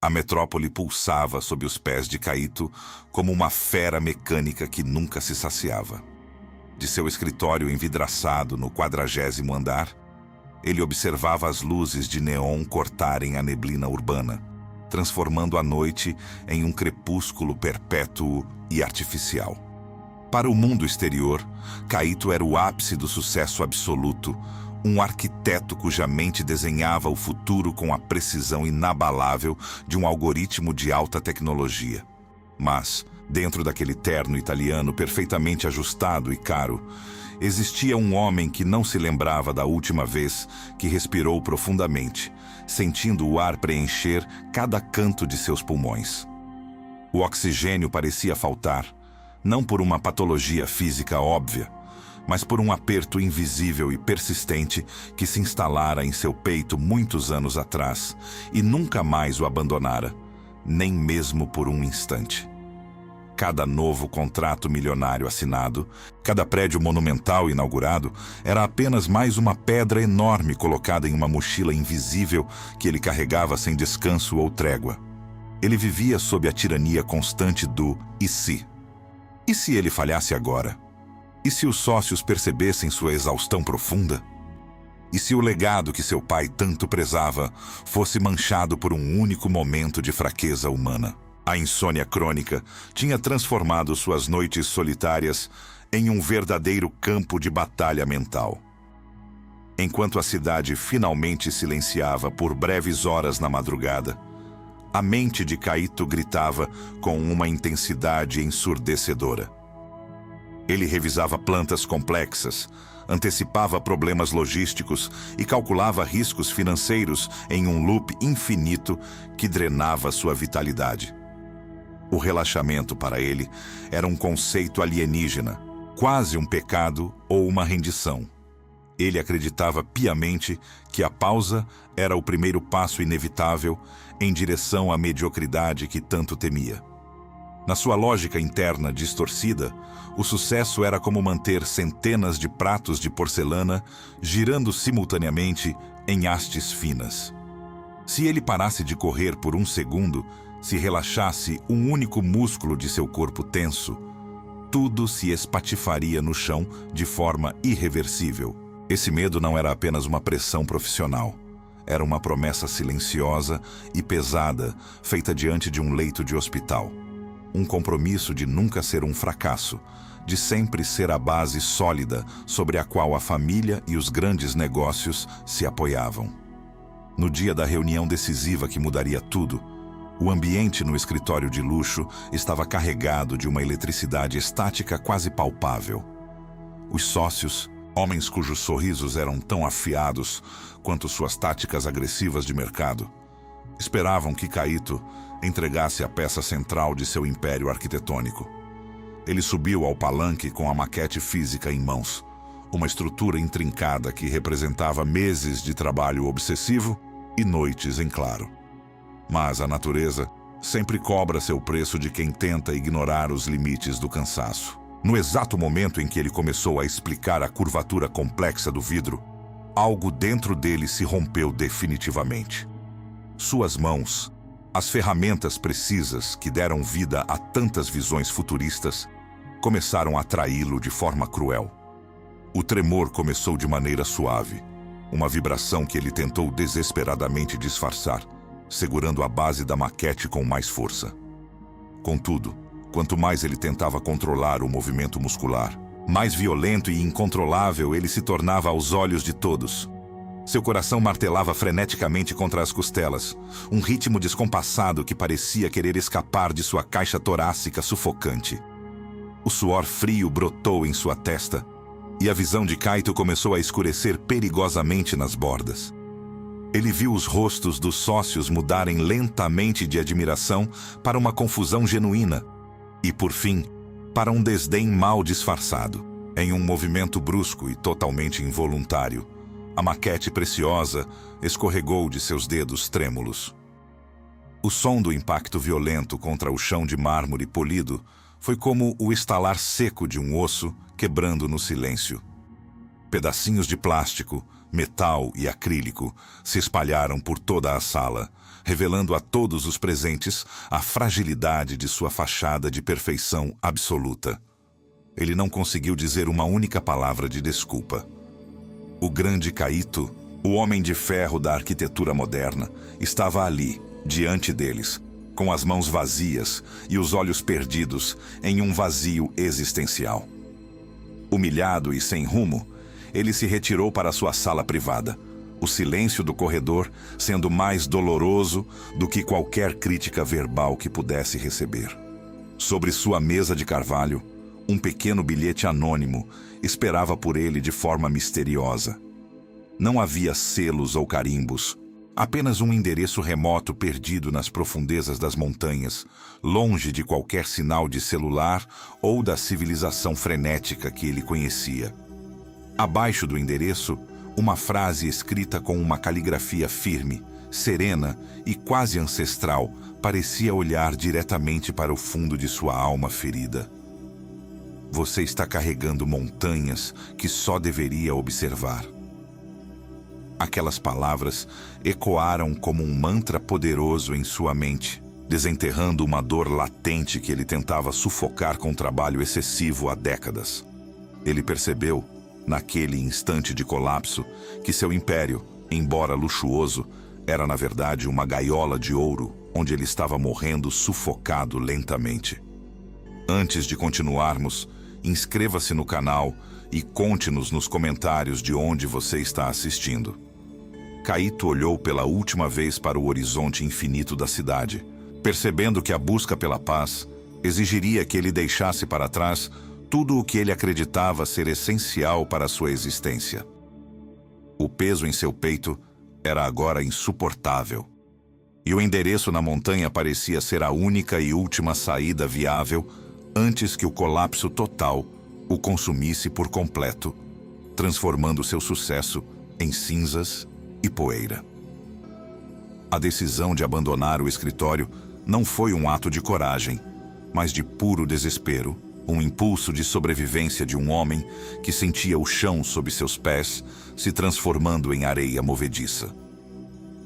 A metrópole pulsava sob os pés de Kaito como uma fera mecânica que nunca se saciava. De seu escritório envidraçado no 40º andar, ele observava as luzes de neon cortarem a neblina urbana, transformando a noite em um crepúsculo perpétuo e artificial. Para o mundo exterior, Kaito era o ápice do sucesso absoluto, um arquiteto cuja mente desenhava o futuro com a precisão inabalável de um algoritmo de alta tecnologia. Mas, dentro daquele terno italiano perfeitamente ajustado e caro, existia um homem que não se lembrava da última vez que respirou profundamente, sentindo o ar preencher cada canto de seus pulmões. O oxigênio parecia faltar, não por uma patologia física óbvia, mas por um aperto invisível e persistente que se instalara em seu peito muitos anos atrás e nunca mais o abandonara, nem mesmo por um instante. Cada novo contrato milionário assinado, cada prédio monumental inaugurado, era apenas mais uma pedra enorme colocada em uma mochila invisível que ele carregava sem descanso ou trégua. Ele vivia sob a tirania constante do "e se?". E se ele falhasse agora? E se os sócios percebessem sua exaustão profunda? E se o legado que seu pai tanto prezava fosse manchado por um único momento de fraqueza humana? A insônia crônica tinha transformado suas noites solitárias em um verdadeiro campo de batalha mental. Enquanto a cidade finalmente silenciava por breves horas na madrugada, a mente de Kaito gritava com uma intensidade ensurdecedora. Ele revisava plantas complexas, antecipava problemas logísticos e calculava riscos financeiros em um loop infinito que drenava sua vitalidade. O relaxamento para ele era um conceito alienígena, quase um pecado ou uma rendição. Ele acreditava piamente que a pausa era o primeiro passo inevitável em direção à mediocridade que tanto temia. Na sua lógica interna distorcida, o sucesso era como manter centenas de pratos de porcelana girando simultaneamente em hastes finas. Se ele parasse de correr por um segundo, se relaxasse um único músculo de seu corpo tenso, tudo se espatifaria no chão de forma irreversível. Esse medo não era apenas uma pressão profissional. Era uma promessa silenciosa e pesada, feita diante de um leito de hospital. Um compromisso de nunca ser um fracasso, de sempre ser a base sólida sobre a qual a família e os grandes negócios se apoiavam. No dia da reunião decisiva que mudaria tudo, o ambiente no escritório de luxo estava carregado de uma eletricidade estática quase palpável. Os sócios, homens cujos sorrisos eram tão afiados quanto suas táticas agressivas de mercado, esperavam que Kaito entregasse a peça central de seu império arquitetônico. Ele subiu ao palanque com a maquete física em mãos, uma estrutura intrincada que representava meses de trabalho obsessivo e noites em claro. Mas a natureza sempre cobra seu preço de quem tenta ignorar os limites do cansaço. No exato momento em que ele começou a explicar a curvatura complexa do vidro, algo dentro dele se rompeu definitivamente. Suas mãos, as ferramentas precisas que deram vida a tantas visões futuristas, começaram a traí-lo de forma cruel. O tremor começou de maneira suave, uma vibração que ele tentou desesperadamente disfarçar, segurando a base da maquete com mais força. Contudo, quanto mais ele tentava controlar o movimento muscular, mais violento e incontrolável ele se tornava aos olhos de todos. Seu coração martelava freneticamente contra as costelas, um ritmo descompassado que parecia querer escapar de sua caixa torácica sufocante. O suor frio brotou em sua testa, e a visão de Kaito começou a escurecer perigosamente nas bordas. Ele viu os rostos dos sócios mudarem lentamente de admiração para uma confusão genuína, e, por fim, para um desdém mal disfarçado. Em um movimento brusco e totalmente involuntário, a maquete preciosa escorregou de seus dedos trêmulos. O som do impacto violento contra o chão de mármore polido foi como o estalar seco de um osso quebrando no silêncio. Pedacinhos de plástico, metal e acrílico se espalharam por toda a sala, revelando a todos os presentes a fragilidade de sua fachada de perfeição absoluta. Ele não conseguiu dizer uma única palavra de desculpa. O grande Kaito, o homem de ferro da arquitetura moderna, estava ali, diante deles, com as mãos vazias e os olhos perdidos em um vazio existencial. Humilhado e sem rumo, ele se retirou para sua sala privada, o silêncio do corredor sendo mais doloroso do que qualquer crítica verbal que pudesse receber. Sobre sua mesa de carvalho, um pequeno bilhete anônimo esperava por ele de forma misteriosa. Não havia selos ou carimbos, apenas um endereço remoto perdido nas profundezas das montanhas, longe de qualquer sinal de celular ou da civilização frenética que ele conhecia. Abaixo do endereço, uma frase escrita com uma caligrafia firme, serena e quase ancestral parecia olhar diretamente para o fundo de sua alma ferida. Você está carregando montanhas que só deveria observar. Aquelas palavras ecoaram como um mantra poderoso em sua mente, desenterrando uma dor latente que ele tentava sufocar com trabalho excessivo há décadas. Ele percebeu, naquele instante de colapso, que seu império, embora luxuoso, era na verdade uma gaiola de ouro onde ele estava morrendo sufocado lentamente. Antes de continuarmos, inscreva-se no canal e conte-nos nos comentários de onde você está assistindo. Kaito olhou pela última vez para o horizonte infinito da cidade, percebendo que a busca pela paz exigiria que ele deixasse para trás tudo o que ele acreditava ser essencial para sua existência. O peso em seu peito era agora insuportável, e o endereço na montanha parecia ser a única e última saída viável antes que o colapso total o consumisse por completo, transformando seu sucesso em cinzas e poeira. A decisão de abandonar o escritório não foi um ato de coragem, mas de puro desespero, um impulso de sobrevivência de um homem que sentia o chão sob seus pés se transformando em areia movediça.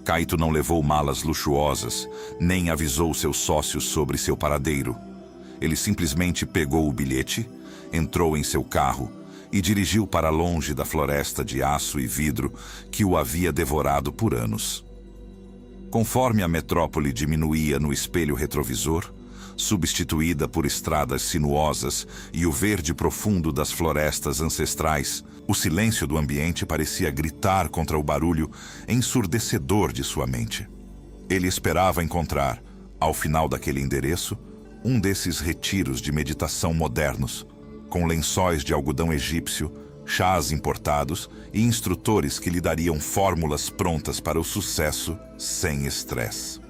Kaito não levou malas luxuosas, nem avisou seus sócios sobre seu paradeiro. Ele simplesmente pegou o bilhete, entrou em seu carro e dirigiu para longe da floresta de aço e vidro que o havia devorado por anos. Conforme a metrópole diminuía no espelho retrovisor, substituída por estradas sinuosas e o verde profundo das florestas ancestrais, o silêncio do ambiente parecia gritar contra o barulho ensurdecedor de sua mente. Ele esperava encontrar, ao final daquele endereço, um desses retiros de meditação modernos, com lençóis de algodão egípcio, chás importados e instrutores que lhe dariam fórmulas prontas para o sucesso sem estresse.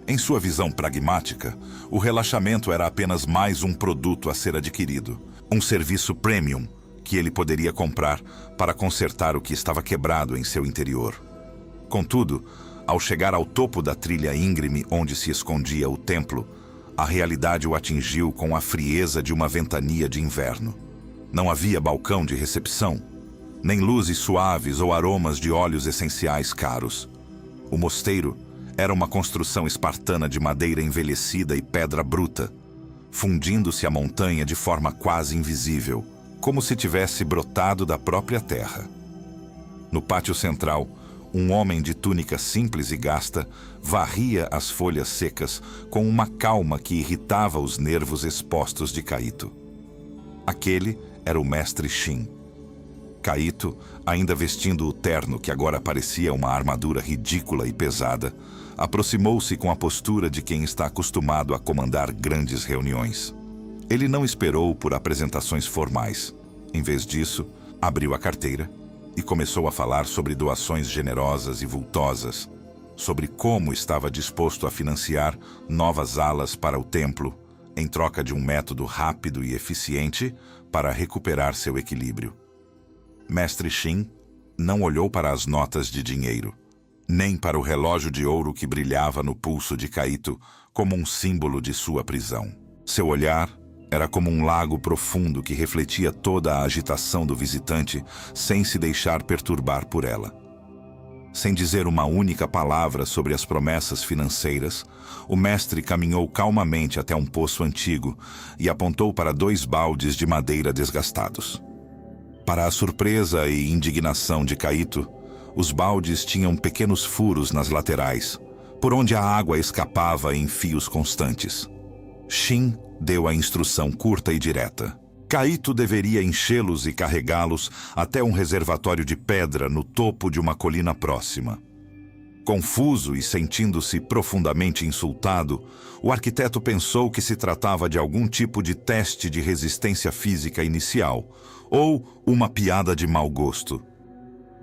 Em sua visão pragmática, o relaxamento era apenas mais um produto a ser adquirido, um serviço premium que ele poderia comprar para consertar o que estava quebrado em seu interior. Contudo, ao chegar ao topo da trilha íngreme onde se escondia o templo, a realidade o atingiu com a frieza de uma ventania de inverno. Não havia balcão de recepção, nem luzes suaves ou aromas de óleos essenciais caros. O mosteiro era uma construção espartana de madeira envelhecida e pedra bruta, fundindo-se à montanha de forma quase invisível, como se tivesse brotado da própria terra. No pátio central, um homem de túnica simples e gasta varria as folhas secas com uma calma que irritava os nervos expostos de Kaito. Aquele era o mestre Shin. Kaito, ainda vestindo o terno que agora parecia uma armadura ridícula e pesada, aproximou-se com a postura de quem está acostumado a comandar grandes reuniões. Ele não esperou por apresentações formais. Em vez disso, abriu a carteira e começou a falar sobre doações generosas e vultosas, sobre como estava disposto a financiar novas alas para o templo, em troca de um método rápido e eficiente para recuperar seu equilíbrio. Mestre Shin não olhou para as notas de dinheiro, nem para o relógio de ouro que brilhava no pulso de Kaito como um símbolo de sua prisão. Seu olhar era como um lago profundo que refletia toda a agitação do visitante sem se deixar perturbar por ela. Sem dizer uma única palavra sobre as promessas financeiras, o mestre caminhou calmamente até um poço antigo e apontou para 2 baldes de madeira desgastados. Para a surpresa e indignação de Kaito, os baldes tinham pequenos furos nas laterais, por onde a água escapava em fios constantes. Shin deu a instrução curta e direta. Kaito deveria enchê-los e carregá-los até um reservatório de pedra no topo de uma colina próxima. Confuso e sentindo-se profundamente insultado, o arquiteto pensou que se tratava de algum tipo de teste de resistência física inicial, ou uma piada de mau gosto.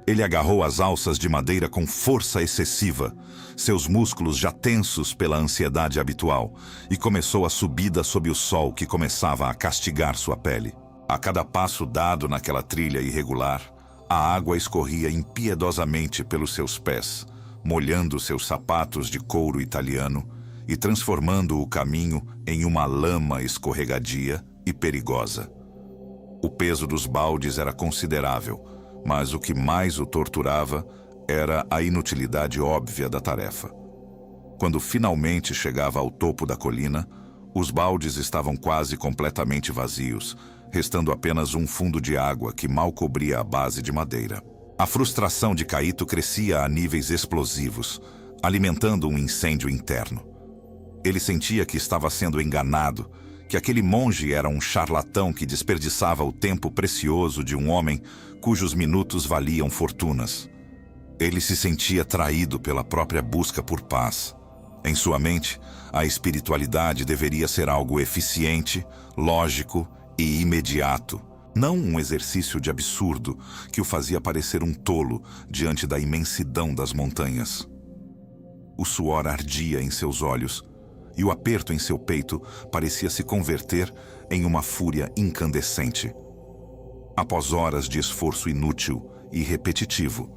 Ele agarrou as alças de madeira com força excessiva, seus músculos já tensos pela ansiedade habitual, e começou a subida sob o sol que começava a castigar sua pele. A cada passo dado naquela trilha irregular, a água escorria impiedosamente pelos seus pés, molhando seus sapatos de couro italiano e transformando o caminho em uma lama escorregadia e perigosa. O peso dos baldes era considerável, mas o que mais o torturava era a inutilidade óbvia da tarefa. Quando finalmente chegava ao topo da colina, os baldes estavam quase completamente vazios, restando apenas um fundo de água que mal cobria a base de madeira. A frustração de Kaito crescia a níveis explosivos, alimentando um incêndio interno. Ele sentia que estava sendo enganado, que aquele monge era um charlatão que desperdiçava o tempo precioso de um homem cujos minutos valiam fortunas. Ele se sentia traído pela própria busca por paz. Em sua mente, a espiritualidade deveria ser algo eficiente, lógico e imediato, não um exercício de absurdo que o fazia parecer um tolo diante da imensidão das montanhas. O suor ardia em seus olhos, e o aperto em seu peito parecia se converter em uma fúria incandescente. Após horas de esforço inútil e repetitivo,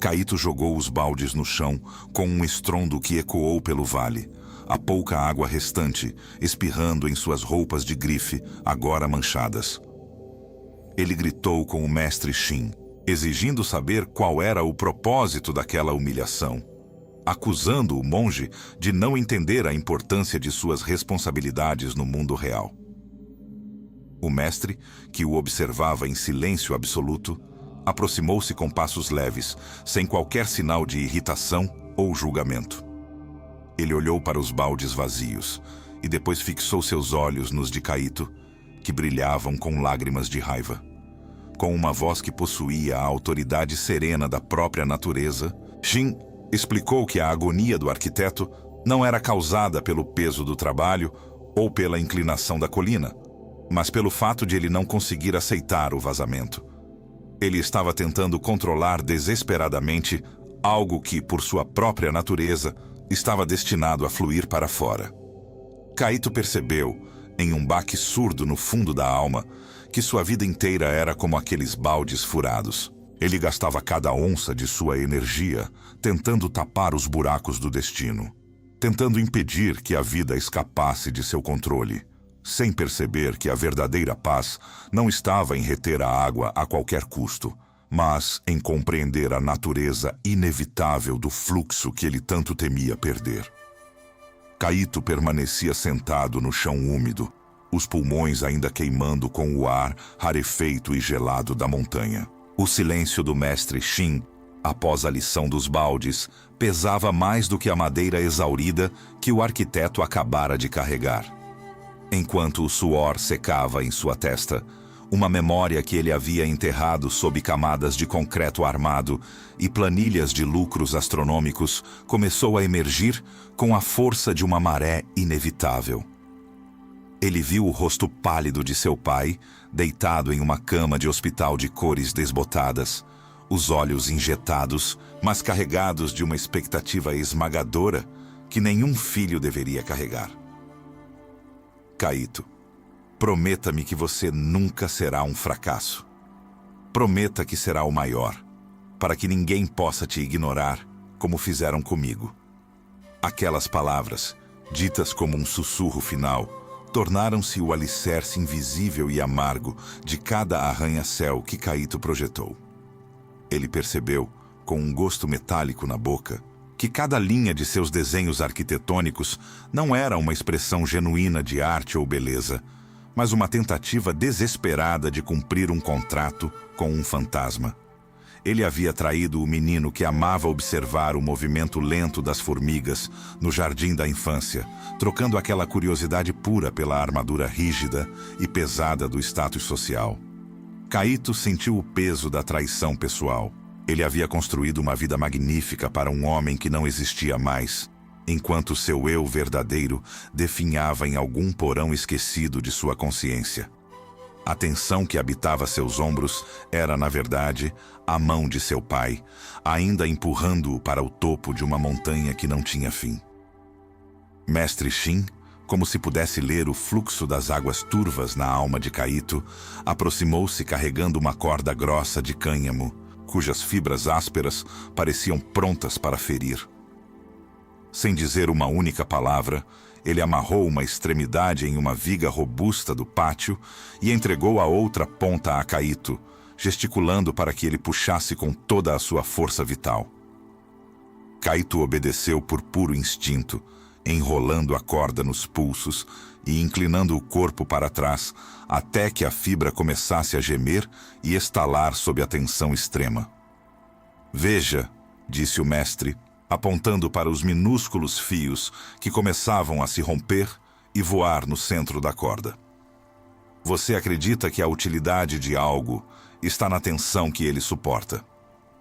Kaito jogou os baldes no chão com um estrondo que ecoou pelo vale, a pouca água restante espirrando em suas roupas de grife, agora manchadas. Ele gritou com o mestre Shin, exigindo saber qual era o propósito daquela humilhação, acusando o monge de não entender a importância de suas responsabilidades no mundo real. O mestre, que o observava em silêncio absoluto, aproximou-se com passos leves, sem qualquer sinal de irritação ou julgamento. Ele olhou para os baldes vazios e depois fixou seus olhos nos de Kaito, que brilhavam com lágrimas de raiva. Com uma voz que possuía a autoridade serena da própria natureza, Shin explicou que a agonia do arquiteto não era causada pelo peso do trabalho ou pela inclinação da colina, mas pelo fato de ele não conseguir aceitar o vazamento. Ele estava tentando controlar desesperadamente algo que, por sua própria natureza, estava destinado a fluir para fora. Kaito percebeu, em um baque surdo no fundo da alma, que sua vida inteira era como aqueles baldes furados. Ele gastava cada onça de sua energia tentando tapar os buracos do destino, tentando impedir que a vida escapasse de seu controle, sem perceber que a verdadeira paz não estava em reter a água a qualquer custo, mas em compreender a natureza inevitável do fluxo que ele tanto temia perder. Kaito permanecia sentado no chão úmido, os pulmões ainda queimando com o ar rarefeito e gelado da montanha. O silêncio do mestre Shin, após a lição dos baldes, pesava mais do que a madeira exaurida que o arquiteto acabara de carregar. Enquanto o suor secava em sua testa, uma memória que ele havia enterrado sob camadas de concreto armado e planilhas de lucros astronômicos começou a emergir com a força de uma maré inevitável. Ele viu o rosto pálido de seu pai, deitado em uma cama de hospital de cores desbotadas, os olhos injetados, mas carregados de uma expectativa esmagadora que nenhum filho deveria carregar. Kaito, prometa-me que você nunca será um fracasso. Prometa que será o maior, para que ninguém possa te ignorar como fizeram comigo. Aquelas palavras, ditas como um sussurro final, tornaram-se o alicerce invisível e amargo de cada arranha-céu que Kaito projetou. Ele percebeu, com um gosto metálico na boca, que cada linha de seus desenhos arquitetônicos não era uma expressão genuína de arte ou beleza, mas uma tentativa desesperada de cumprir um contrato com um fantasma. Ele havia traído o menino que amava observar o movimento lento das formigas no jardim da infância, trocando aquela curiosidade pura pela armadura rígida e pesada do status social. Caíto sentiu o peso da traição pessoal. Ele havia construído uma vida magnífica para um homem que não existia mais, enquanto seu eu verdadeiro definhava em algum porão esquecido de sua consciência. A tensão que habitava seus ombros era, na verdade, a mão de seu pai, ainda empurrando-o para o topo de uma montanha que não tinha fim. Mestre Shin, como se pudesse ler o fluxo das águas turvas na alma de Caíto, aproximou-se carregando uma corda grossa de cânhamo, cujas fibras ásperas pareciam prontas para ferir. Sem dizer uma única palavra, ele amarrou uma extremidade em uma viga robusta do pátio e entregou a outra ponta a Caíto, gesticulando para que ele puxasse com toda a sua força vital. Caíto obedeceu por puro instinto, enrolando a corda nos pulsos e inclinando o corpo para trás até que a fibra começasse a gemer e estalar sob a tensão extrema. "Veja", disse o mestre, apontando para os minúsculos fios que começavam a se romper e voar no centro da corda. "Você acredita que a utilidade de algo está na tensão que ele suporta.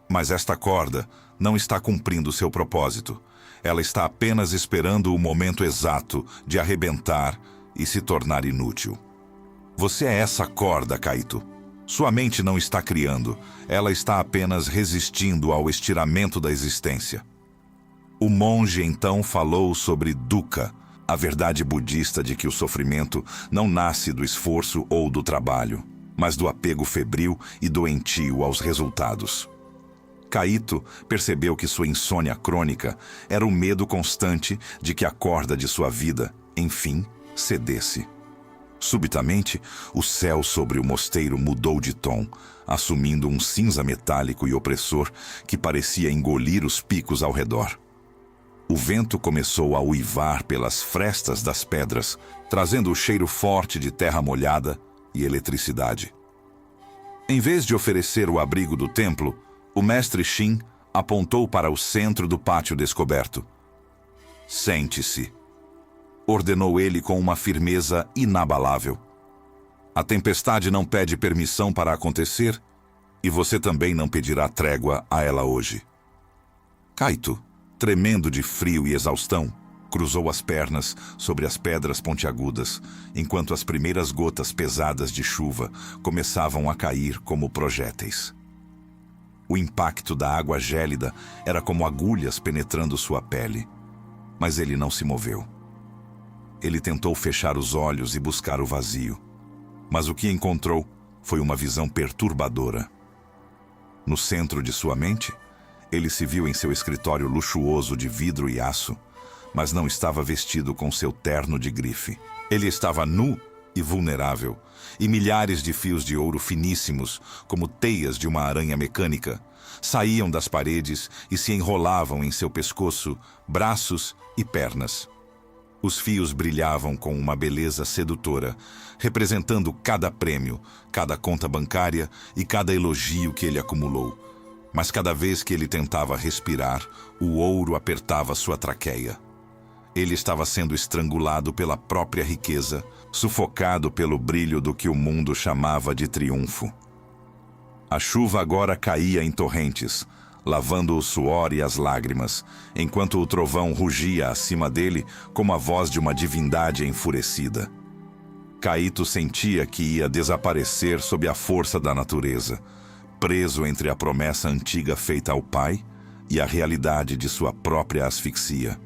Mas esta corda não está cumprindo seu propósito. Ela está apenas esperando o momento exato de arrebentar e se tornar inútil. Você é essa corda, Caíto. Sua mente não está criando, ela está apenas resistindo ao estiramento da existência." O monge então falou sobre dukkha, a verdade budista de que o sofrimento não nasce do esforço ou do trabalho, mas do apego febril e doentio aos resultados. Caíto percebeu que sua insônia crônica era o medo constante de que a corda de sua vida, enfim, cedesse. Subitamente, o céu sobre o mosteiro mudou de tom, assumindo um cinza metálico e opressor que parecia engolir os picos ao redor. O vento começou a uivar pelas frestas das pedras, trazendo o cheiro forte de terra molhada e eletricidade. Em vez de oferecer o abrigo do templo, o mestre Shin apontou para o centro do pátio descoberto. "Sente-se", ordenou ele com uma firmeza inabalável. "A tempestade não pede permissão para acontecer, e você também não pedirá trégua a ela hoje." Caíto, tremendo de frio e exaustão, cruzou as pernas sobre as pedras pontiagudas, enquanto as primeiras gotas pesadas de chuva começavam a cair como projéteis. O impacto da água gélida era como agulhas penetrando sua pele, mas ele não se moveu. Ele tentou fechar os olhos e buscar o vazio, mas o que encontrou foi uma visão perturbadora. No centro de sua mente, ele se viu em seu escritório luxuoso de vidro e aço, mas não estava vestido com seu terno de grife. Ele estava nu e vulnerável, e milhares de fios de ouro finíssimos, como teias de uma aranha mecânica, saíam das paredes e se enrolavam em seu pescoço, braços e pernas. Os fios brilhavam com uma beleza sedutora, representando cada prêmio, cada conta bancária e cada elogio que ele acumulou. Mas cada vez que ele tentava respirar, o ouro apertava sua traqueia. Ele estava sendo estrangulado pela própria riqueza, sufocado pelo brilho do que o mundo chamava de triunfo. A chuva agora caía em torrentes, lavando o suor e as lágrimas, enquanto o trovão rugia acima dele como a voz de uma divindade enfurecida. Caíto sentia que ia desaparecer sob a força da natureza, preso entre a promessa antiga feita ao pai e a realidade de sua própria asfixia.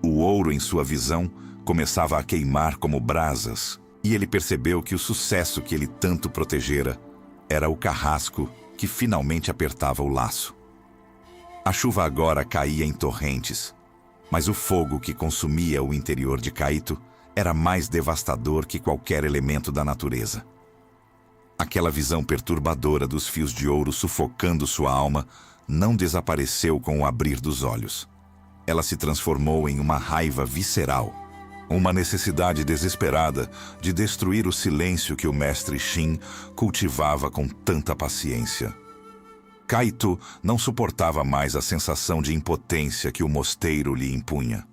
O ouro em sua visão começava a queimar como brasas, e ele percebeu que o sucesso que ele tanto protegera era o carrasco que finalmente apertava o laço. A chuva agora caía em torrentes, mas o fogo que consumia o interior de Caíto era mais devastador que qualquer elemento da natureza. Aquela visão perturbadora dos fios de ouro sufocando sua alma não desapareceu com o abrir dos olhos. Ela se transformou em uma raiva visceral, uma necessidade desesperada de destruir o silêncio que o mestre Shin cultivava com tanta paciência. Kaito não suportava mais a sensação de impotência que o mosteiro lhe impunha.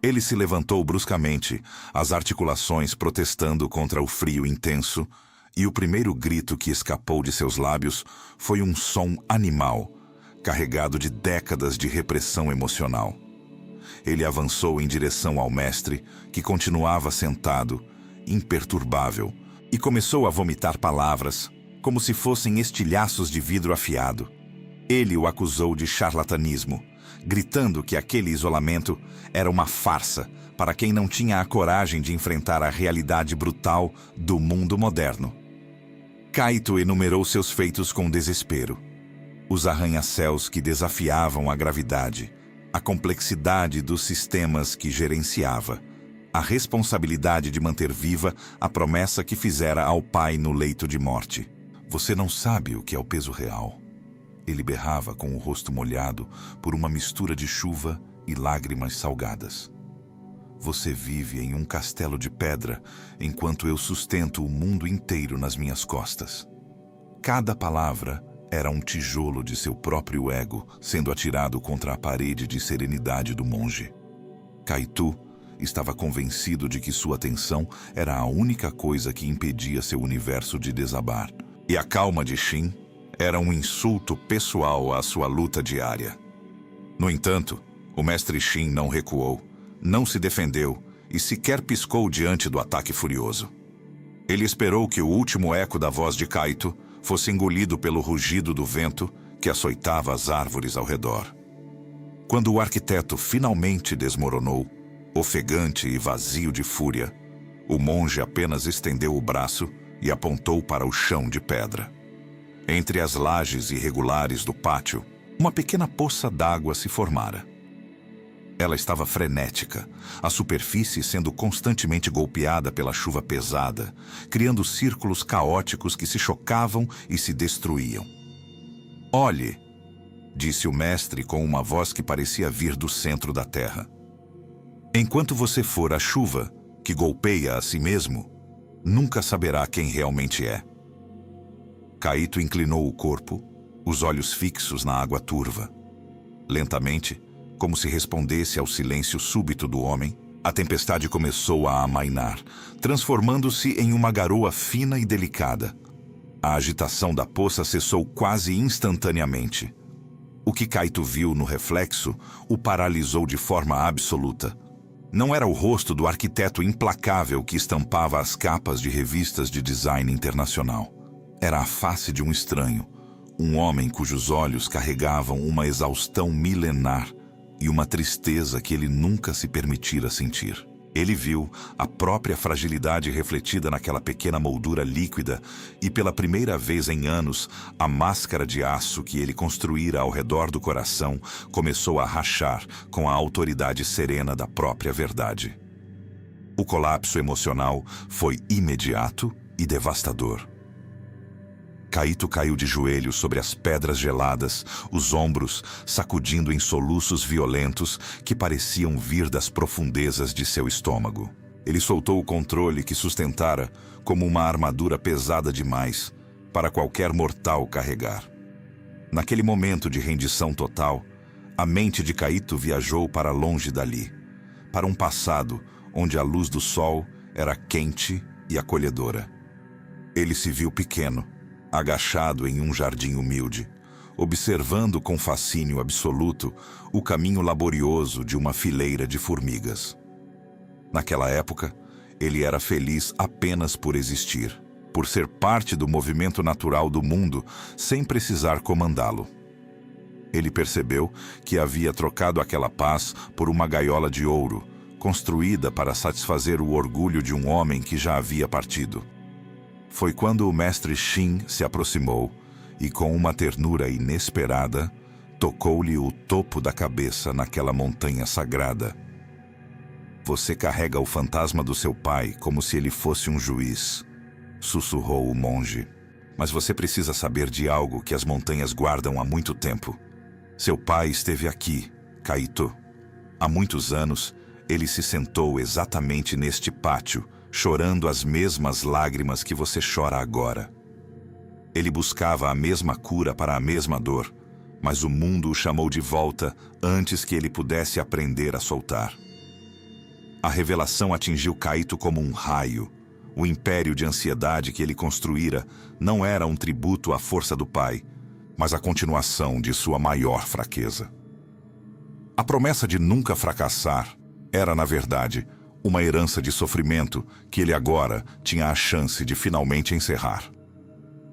Ele se levantou bruscamente, as articulações protestando contra o frio intenso, e o primeiro grito que escapou de seus lábios foi um som animal, carregado de décadas de repressão emocional. Ele avançou em direção ao mestre, que continuava sentado, imperturbável, e começou a vomitar palavras, como se fossem estilhaços de vidro afiado. Ele o acusou de charlatanismo, gritando que aquele isolamento era uma farsa para quem não tinha a coragem de enfrentar a realidade brutal do mundo moderno. Kaito enumerou seus feitos com desespero. Os arranha-céus que desafiavam a gravidade, a complexidade dos sistemas que gerenciava, a responsabilidade de manter viva a promessa que fizera ao pai no leito de morte. Você não sabe o que é o peso real. Ele berrava com o rosto molhado por uma mistura de chuva e lágrimas salgadas. Você vive em um castelo de pedra, enquanto eu sustento o mundo inteiro nas minhas costas. Cada palavra era um tijolo de seu próprio ego sendo atirado contra a parede de serenidade do monge. Kaito estava convencido de que sua atenção era a única coisa que impedia seu universo de desabar. E a calma de Shin era um insulto pessoal à sua luta diária. No entanto, o mestre Shin não recuou, não se defendeu e sequer piscou diante do ataque furioso. Ele esperou que o último eco da voz de Kaito fosse engolido pelo rugido do vento que açoitava as árvores ao redor. Quando o arquiteto finalmente desmoronou, ofegante e vazio de fúria, o monge apenas estendeu o braço e apontou para o chão de pedra. Entre as lajes irregulares do pátio, uma pequena poça d'água se formara. Ela estava frenética, a superfície sendo constantemente golpeada pela chuva pesada, criando círculos caóticos que se chocavam e se destruíam. "Olhe", disse o mestre com uma voz que parecia vir do centro da terra. "Enquanto você for a chuva, que golpeia a si mesmo, nunca saberá quem realmente é." Kaito inclinou o corpo, os olhos fixos na água turva. Lentamente, como se respondesse ao silêncio súbito do homem, a tempestade começou a amainar, transformando-se em uma garoa fina e delicada. A agitação da poça cessou quase instantaneamente. O que Kaito viu no reflexo o paralisou de forma absoluta. Não era o rosto do arquiteto implacável que estampava as capas de revistas de design internacional. Era a face de um estranho, um homem cujos olhos carregavam uma exaustão milenar e uma tristeza que ele nunca se permitira sentir. Ele viu a própria fragilidade refletida naquela pequena moldura líquida e, pela primeira vez em anos, a máscara de aço que ele construíra ao redor do coração começou a rachar com a autoridade serena da própria verdade. O colapso emocional foi imediato e devastador. Kaito caiu de joelhos sobre as pedras geladas, os ombros sacudindo em soluços violentos que pareciam vir das profundezas de seu estômago. Ele soltou o controle que sustentara como uma armadura pesada demais para qualquer mortal carregar. Naquele momento de rendição total, a mente de Kaito viajou para longe dali, para um passado onde a luz do sol era quente e acolhedora. Ele se viu pequeno, agachado em um jardim humilde, observando com fascínio absoluto o caminho laborioso de uma fileira de formigas. Naquela época, ele era feliz apenas por existir, por ser parte do movimento natural do mundo sem precisar comandá-lo. Ele percebeu que havia trocado aquela paz por uma gaiola de ouro, construída para satisfazer o orgulho de um homem que já havia partido. Foi quando o mestre Shin se aproximou e, com uma ternura inesperada, tocou-lhe o topo da cabeça naquela montanha sagrada. "Você carrega o fantasma do seu pai como se ele fosse um juiz", sussurrou o monge. "Mas você precisa saber de algo que as montanhas guardam há muito tempo. Seu pai esteve aqui, Kaito. Há muitos anos, ele se sentou exatamente neste pátio, chorando as mesmas lágrimas que você chora agora. Ele buscava a mesma cura para a mesma dor, mas o mundo o chamou de volta antes que ele pudesse aprender a soltar. A revelação atingiu Kaito como um raio. O império de ansiedade que ele construíra não era um tributo à força do pai, mas a continuação de sua maior fraqueza. A promessa de nunca fracassar era, na verdade, uma herança de sofrimento que ele agora tinha a chance de finalmente encerrar.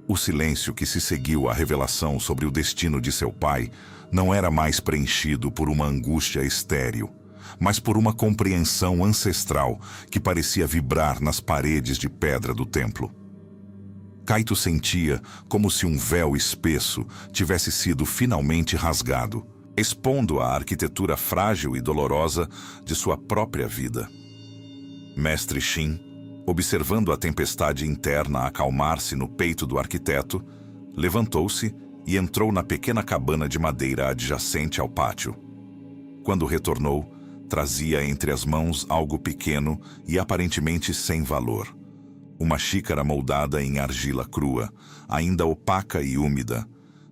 O silêncio que se seguiu à revelação sobre o destino de seu pai não era mais preenchido por uma angústia estéril, mas por uma compreensão ancestral que parecia vibrar nas paredes de pedra do templo. Kaito sentia como se um véu espesso tivesse sido finalmente rasgado, expondo a arquitetura frágil e dolorosa de sua própria vida. Mestre Shin, observando a tempestade interna acalmar-se no peito do arquiteto, levantou-se e entrou na pequena cabana de madeira adjacente ao pátio. Quando retornou, trazia entre as mãos algo pequeno e aparentemente sem valor. Uma xícara moldada em argila crua, ainda opaca e úmida,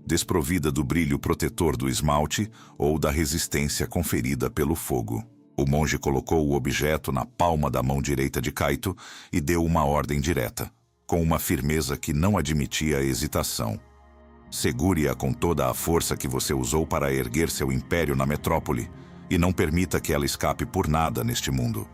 desprovida do brilho protetor do esmalte ou da resistência conferida pelo fogo. O monge colocou o objeto na palma da mão direita de Kaito e deu uma ordem direta, com uma firmeza que não admitia hesitação. Segure-a com toda a força que você usou para erguer seu império na metrópole e não permita que ela escape por nada neste mundo.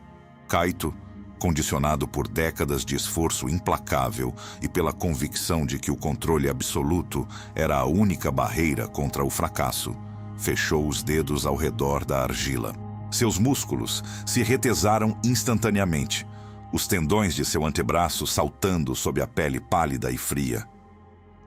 Kaito, condicionado por décadas de esforço implacável e pela convicção de que o controle absoluto era a única barreira contra o fracasso, fechou os dedos ao redor da argila. Seus músculos se retesaram instantaneamente, os tendões de seu antebraço saltando sob a pele pálida e fria.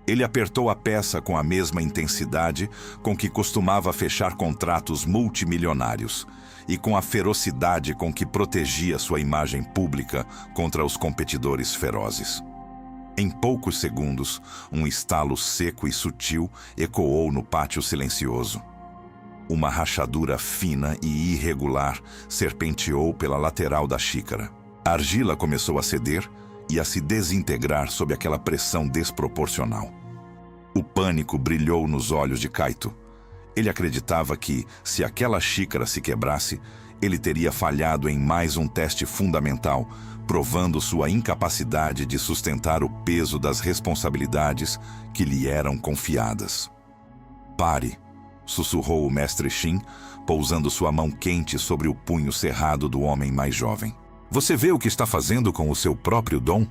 Ele apertou a peça com a mesma intensidade com que costumava fechar contratos multimilionários e com a ferocidade com que protegia sua imagem pública contra os competidores ferozes. Em poucos segundos, um estalo seco e sutil ecoou no pátio silencioso. Uma rachadura fina e irregular serpenteou pela lateral da xícara. A argila começou a ceder e a se desintegrar sob aquela pressão desproporcional. O pânico brilhou nos olhos de Kaito. Ele acreditava que, se aquela xícara se quebrasse, ele teria falhado em mais um teste fundamental, provando sua incapacidade de sustentar o peso das responsabilidades que lhe eram confiadas. "Pare", sussurrou o mestre Shin, pousando sua mão quente sobre o punho cerrado do homem mais jovem. "Você vê o que está fazendo com o seu próprio dom?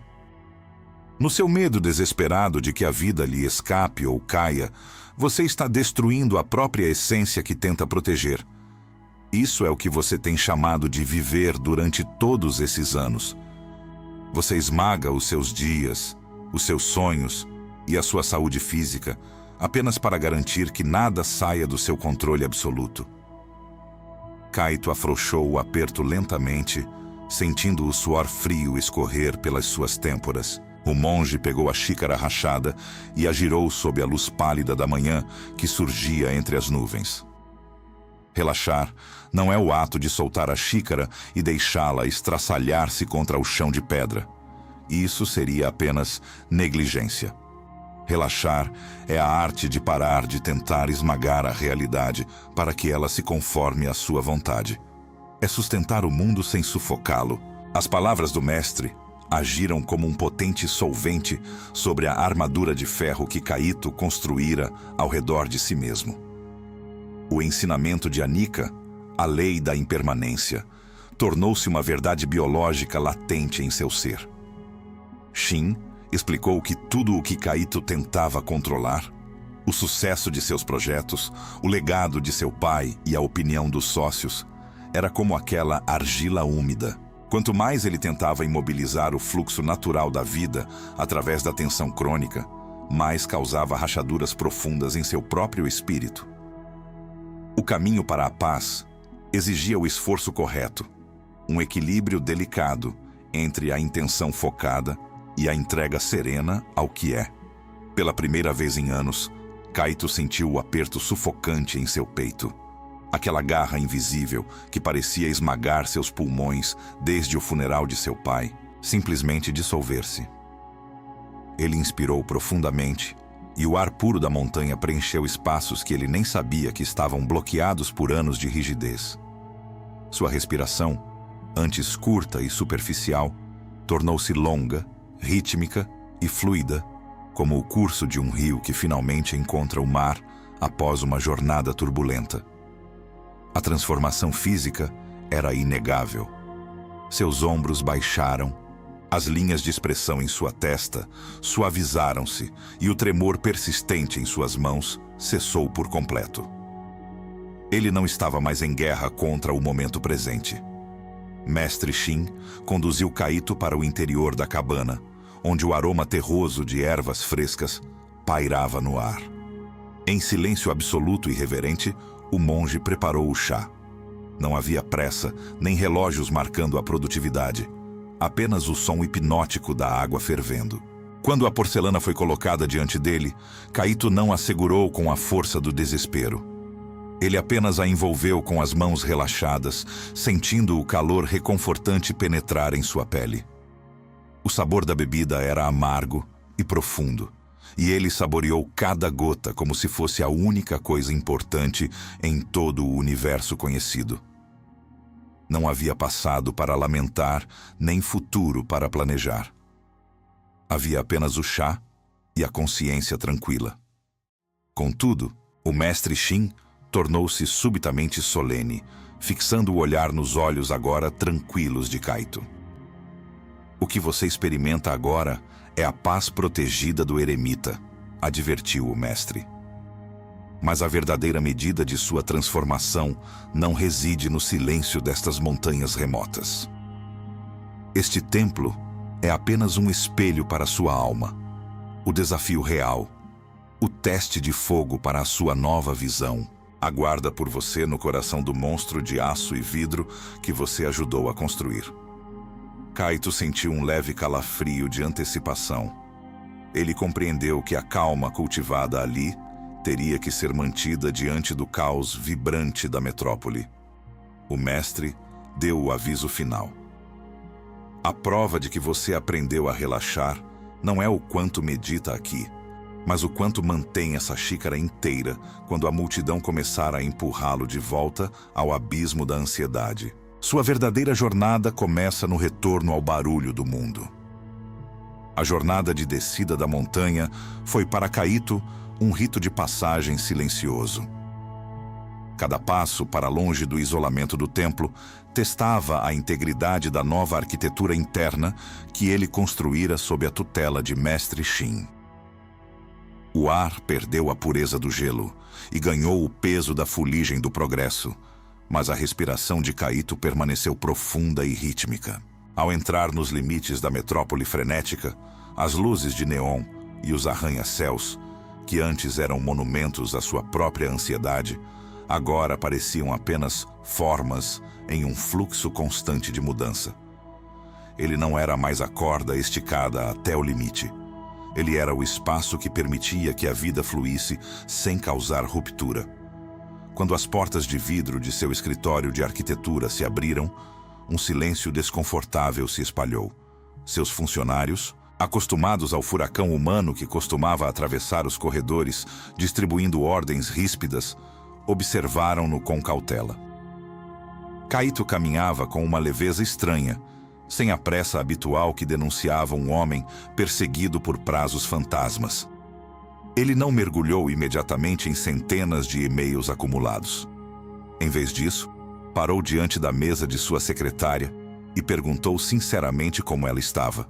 No seu medo desesperado de que a vida lhe escape ou caia, você está destruindo a própria essência que tenta proteger. Isso é o que você tem chamado de viver durante todos esses anos. Você esmaga os seus dias, os seus sonhos e a sua saúde física apenas para garantir que nada saia do seu controle absoluto." Kaito afrouxou o aperto lentamente, sentindo o suor frio escorrer pelas suas têmporas. O monge pegou a xícara rachada e a girou sob a luz pálida da manhã que surgia entre as nuvens. Relaxar não é o ato de soltar a xícara e deixá-la estraçalhar-se contra o chão de pedra. Isso seria apenas negligência. Relaxar é a arte de parar de tentar esmagar a realidade para que ela se conforme à sua vontade. É sustentar o mundo sem sufocá-lo. As palavras do mestre agiram como um potente solvente sobre a armadura de ferro que Kaito construíra ao redor de si mesmo. O ensinamento de Anika, a lei da impermanência, tornou-se uma verdade biológica latente em seu ser. Shin explicou que tudo o que Kaito tentava controlar, o sucesso de seus projetos, o legado de seu pai e a opinião dos sócios, era como aquela argila úmida. Quanto mais ele tentava imobilizar o fluxo natural da vida através da tensão crônica, mais causava rachaduras profundas em seu próprio espírito. O caminho para a paz exigia o esforço correto, um equilíbrio delicado entre a intenção focada e a entrega serena ao que é. Pela primeira vez em anos, Kaito sentiu o aperto sufocante em seu peito. Aquela garra invisível que parecia esmagar seus pulmões desde o funeral de seu pai, simplesmente dissolver-se. Ele inspirou profundamente e o ar puro da montanha preencheu espaços que ele nem sabia que estavam bloqueados por anos de rigidez. Sua respiração, antes curta e superficial, tornou-se longa, rítmica e fluida, como o curso de um rio que finalmente encontra o mar após uma jornada turbulenta. A transformação física era inegável. Seus ombros baixaram, as linhas de expressão em sua testa suavizaram-se e o tremor persistente em suas mãos cessou por completo. Ele não estava mais em guerra contra o momento presente. Mestre Shin conduziu Kaito para o interior da cabana, onde o aroma terroso de ervas frescas pairava no ar. Em silêncio absoluto e reverente, o monge preparou o chá. Não havia pressa, nem relógios marcando a produtividade. Apenas o som hipnótico da água fervendo. Quando a porcelana foi colocada diante dele, Kaito não a segurou com a força do desespero. Ele apenas a envolveu com as mãos relaxadas, sentindo o calor reconfortante penetrar em sua pele. O sabor da bebida era amargo e profundo, e ele saboreou cada gota como se fosse a única coisa importante em todo o universo conhecido. Não havia passado para lamentar, nem futuro para planejar. Havia apenas o chá e a consciência tranquila. Contudo, o mestre Shin tornou-se subitamente solene, fixando o olhar nos olhos agora tranquilos de Kaito. O que você experimenta agora é a paz protegida do eremita, advertiu o mestre. Mas a verdadeira medida de sua transformação não reside no silêncio destas montanhas remotas. Este templo é apenas um espelho para sua alma, o desafio real, o teste de fogo para a sua nova visão, aguarda por você no coração do monstro de aço e vidro que você ajudou a construir. Kaito sentiu um leve calafrio de antecipação. Ele compreendeu que a calma cultivada ali teria que ser mantida diante do caos vibrante da metrópole. O mestre deu o aviso final. A prova de que você aprendeu a relaxar não é o quanto medita aqui, mas o quanto mantém essa xícara inteira quando a multidão começar a empurrá-lo de volta ao abismo da ansiedade. Sua verdadeira jornada começa no retorno ao barulho do mundo. A jornada de descida da montanha foi para Kaito um rito de passagem silencioso. Cada passo para longe do isolamento do templo testava a integridade da nova arquitetura interna que ele construíra sob a tutela de Mestre Shin. O ar perdeu a pureza do gelo e ganhou o peso da fuligem do progresso, mas a respiração de Kaito permaneceu profunda e rítmica. Ao entrar nos limites da metrópole frenética, as luzes de neon e os arranha-céus, que antes eram monumentos à sua própria ansiedade, agora pareciam apenas formas em um fluxo constante de mudança. Ele não era mais a corda esticada até o limite. Ele era o espaço que permitia que a vida fluísse sem causar ruptura. Quando as portas de vidro de seu escritório de arquitetura se abriram, um silêncio desconfortável se espalhou. Seus funcionários, acostumados ao furacão humano que costumava atravessar os corredores, distribuindo ordens ríspidas, observaram-no com cautela. Kaito caminhava com uma leveza estranha, sem a pressa habitual que denunciava um homem perseguido por prazos fantasmas. Ele não mergulhou imediatamente em centenas de e-mails acumulados. Em vez disso, parou diante da mesa de sua secretária e perguntou sinceramente como ela estava.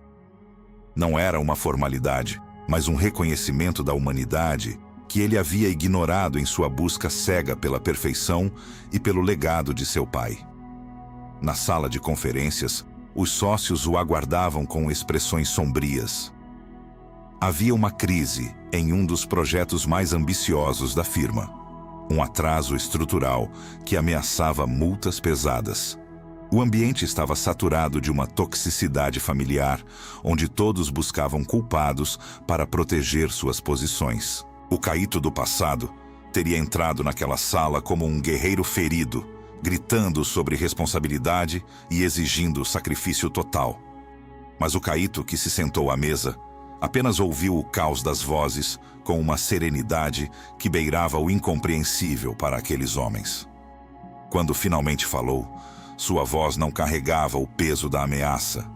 Não era uma formalidade, mas um reconhecimento da humanidade que ele havia ignorado em sua busca cega pela perfeição e pelo legado de seu pai. Na sala de conferências, os sócios o aguardavam com expressões sombrias. Havia uma crise em um dos projetos mais ambiciosos da firma. Um atraso estrutural que ameaçava multas pesadas. O ambiente estava saturado de uma toxicidade familiar, onde todos buscavam culpados para proteger suas posições. O Kaito do passado teria entrado naquela sala como um guerreiro ferido, gritando sobre responsabilidade e exigindo sacrifício total. Mas o Kaito que se sentou à mesa apenas ouviu o caos das vozes com uma serenidade que beirava o incompreensível para aqueles homens. Quando finalmente falou, sua voz não carregava o peso da ameaça.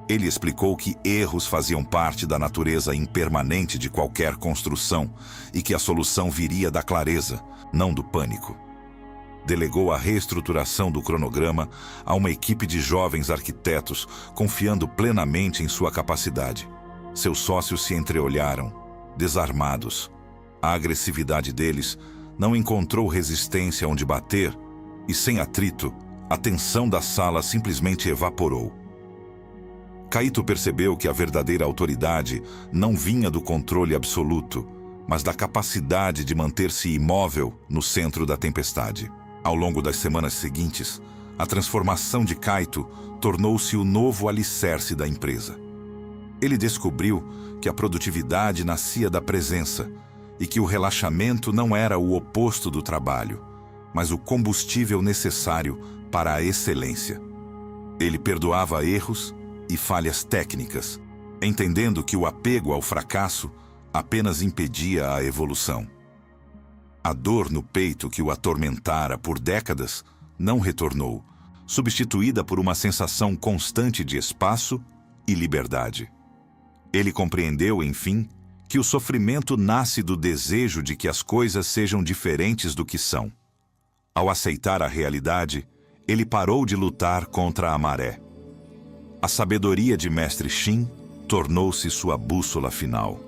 Ele explicou que erros faziam parte da natureza impermanente de qualquer construção e que a solução viria da clareza, não do pânico. Delegou a reestruturação do cronograma a uma equipe de jovens arquitetos, confiando plenamente em sua capacidade. Seus sócios se entreolharam, desarmados. A agressividade deles não encontrou resistência onde bater e, sem atrito, a tensão da sala simplesmente evaporou. Kaito percebeu que a verdadeira autoridade não vinha do controle absoluto, mas da capacidade de manter-se imóvel no centro da tempestade. Ao longo das semanas seguintes, a transformação de Kaito tornou-se o novo alicerce da empresa. Ele descobriu que a produtividade nascia da presença e que o relaxamento não era o oposto do trabalho, mas o combustível necessário para a excelência. Ele perdoava erros e falhas técnicas, entendendo que o apego ao fracasso apenas impedia a evolução. A dor no peito que o atormentara por décadas não retornou, substituída por uma sensação constante de espaço e liberdade. Ele compreendeu, enfim, que o sofrimento nasce do desejo de que as coisas sejam diferentes do que são. Ao aceitar a realidade, ele parou de lutar contra a maré. A sabedoria de Mestre Shin tornou-se sua bússola final.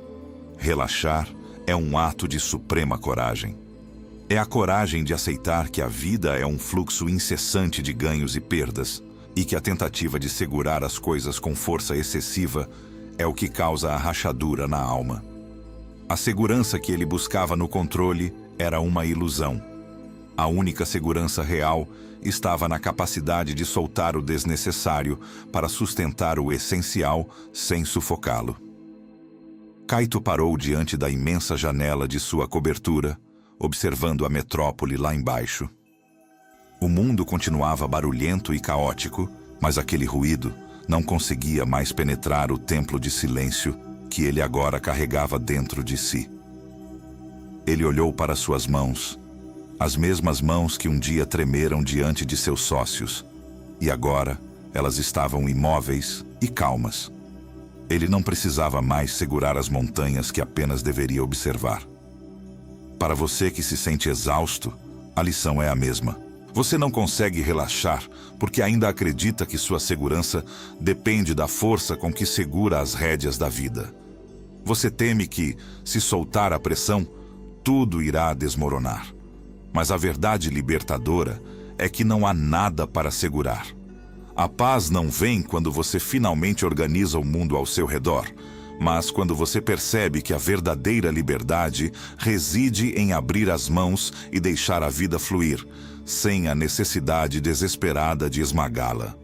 Relaxar é um ato de suprema coragem. É a coragem de aceitar que a vida é um fluxo incessante de ganhos e perdas e que a tentativa de segurar as coisas com força excessiva é o que causa a rachadura na alma. A segurança que ele buscava no controle era uma ilusão. A única segurança real estava na capacidade de soltar o desnecessário para sustentar o essencial sem sufocá-lo. Kaito parou diante da imensa janela de sua cobertura, observando a metrópole lá embaixo. O mundo continuava barulhento e caótico, mas aquele ruído não conseguia mais penetrar o templo de silêncio que ele agora carregava dentro de si. Ele olhou para suas mãos, as mesmas mãos que um dia tremeram diante de seus sócios, e agora elas estavam imóveis e calmas. Ele não precisava mais segurar as montanhas que apenas deveria observar. Para você que se sente exausto, a lição é a mesma. Você não consegue relaxar porque ainda acredita que sua segurança depende da força com que segura as rédeas da vida. Você teme que, se soltar a pressão, tudo irá desmoronar. Mas a verdade libertadora é que não há nada para segurar. A paz não vem quando você finalmente organiza o mundo ao seu redor, mas quando você percebe que a verdadeira liberdade reside em abrir as mãos e deixar a vida fluir, sem a necessidade desesperada de esmagá-la.